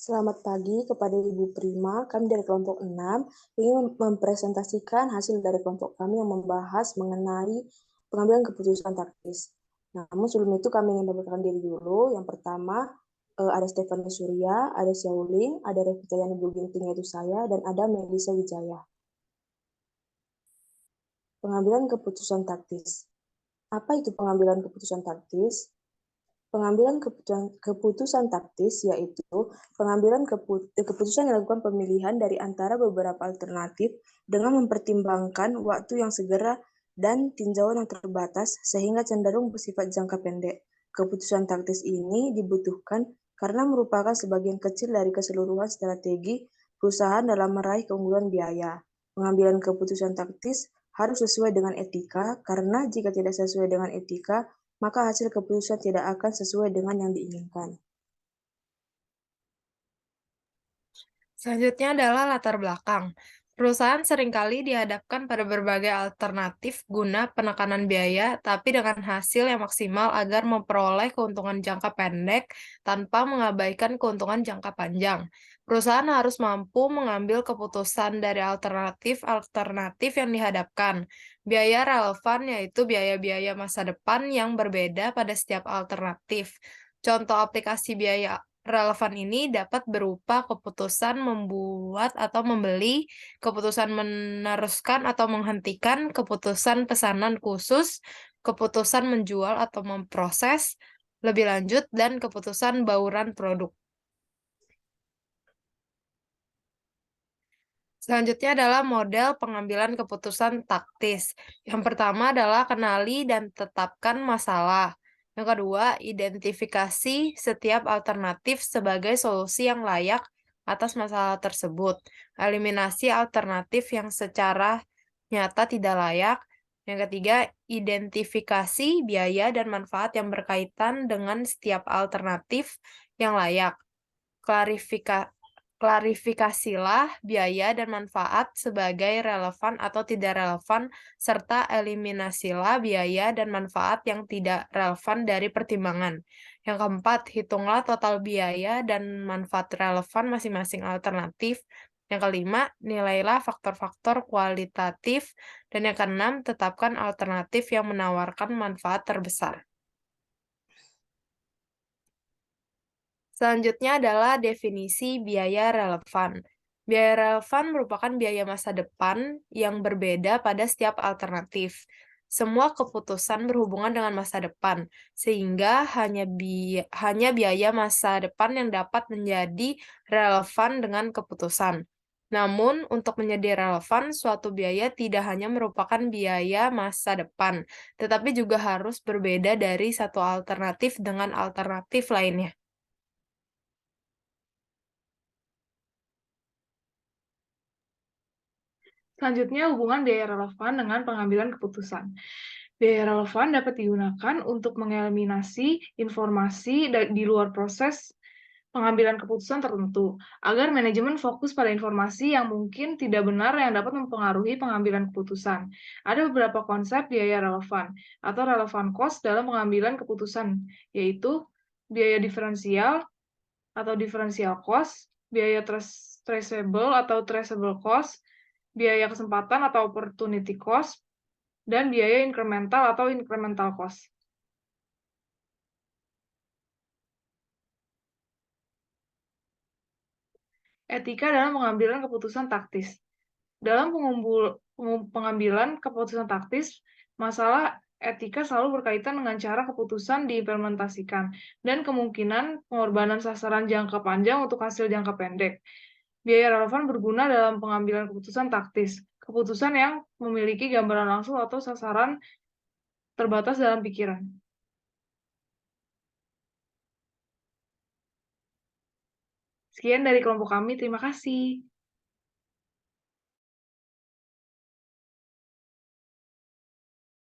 Selamat pagi kepada Ibu Prima. Kami dari kelompok 6 ingin mempresentasikan hasil dari kelompok kami yang membahas mengenai pengambilan keputusan taktis. Namun sebelum itu kami ingin memperkenalkan diri dulu. Yang pertama, ada Stefani Surya, ada Syauling, ada Revita Yani Buginting, yaitu saya, dan ada Melisa Wijaya. Pengambilan keputusan taktis. Apa itu pengambilan keputusan taktis? Pengambilan keputusan taktis yaitu pengambilan keputusan yang dilakukan pemilihan dari antara beberapa alternatif dengan mempertimbangkan waktu yang segera dan tinjauan yang terbatas sehingga cenderung bersifat jangka pendek. Keputusan taktis ini dibutuhkan karena merupakan sebagian kecil dari keseluruhan strategi perusahaan dalam meraih keunggulan biaya. Pengambilan keputusan taktis harus sesuai dengan etika karena jika tidak sesuai dengan etika, maka hasil keputusan tidak akan sesuai dengan yang diinginkan. Selanjutnya adalah latar belakang. Perusahaan seringkali dihadapkan pada berbagai alternatif guna penekanan biaya, tapi dengan hasil yang maksimal agar memperoleh keuntungan jangka pendek tanpa mengabaikan keuntungan jangka panjang. Perusahaan harus mampu mengambil keputusan dari alternatif-alternatif yang dihadapkan. Biaya relevan yaitu biaya-biaya masa depan yang berbeda pada setiap alternatif. Contoh aplikasi biaya relevan ini dapat berupa keputusan membuat atau membeli, keputusan meneruskan atau menghentikan, keputusan pesanan khusus, keputusan menjual atau memproses lebih lanjut, dan keputusan bauran produk. Selanjutnya adalah model pengambilan keputusan taktis. Yang pertama adalah kenali dan tetapkan masalah. Yang kedua, identifikasi setiap alternatif sebagai solusi yang layak atas masalah tersebut. Eliminasi alternatif yang secara nyata tidak layak. Yang ketiga, identifikasi biaya dan manfaat yang berkaitan dengan setiap alternatif yang layak. Klarifikasilah biaya dan manfaat sebagai relevan atau tidak relevan, serta eliminasilah biaya dan manfaat yang tidak relevan dari pertimbangan. Yang keempat, hitunglah total biaya dan manfaat relevan masing-masing alternatif. Yang kelima, nilailah faktor-faktor kualitatif. Dan yang keenam, tetapkan alternatif yang menawarkan manfaat terbesar. Selanjutnya adalah definisi biaya relevan. Biaya relevan merupakan biaya masa depan yang berbeda pada setiap alternatif. Semua keputusan berhubungan dengan masa depan, sehingga hanya biaya masa depan yang dapat menjadi relevan dengan keputusan. Namun, untuk menjadi relevan, suatu biaya tidak hanya merupakan biaya masa depan, tetapi juga harus berbeda dari satu alternatif dengan alternatif lainnya. Selanjutnya, hubungan biaya relevan dengan pengambilan keputusan. Biaya relevan dapat digunakan untuk mengeliminasi informasi di luar proses pengambilan keputusan tertentu, agar manajemen fokus pada informasi yang mungkin tidak benar yang dapat mempengaruhi pengambilan keputusan. Ada beberapa konsep biaya relevan atau relevan cost dalam pengambilan keputusan, yaitu biaya diferensial atau differential cost, biaya traceable atau traceable cost, biaya kesempatan atau opportunity cost, dan biaya incremental atau incremental cost. Etika dalam pengambilan keputusan taktis. Dalam pengambilan keputusan taktis, masalah etika selalu berkaitan dengan cara keputusan diimplementasikan dan kemungkinan pengorbanan sasaran jangka panjang untuk hasil jangka pendek. Biaya relevan berguna dalam pengambilan keputusan taktis, keputusan yang memiliki gambaran langsung atau sasaran terbatas dalam pikiran. Sekian dari kelompok kami, terima kasih.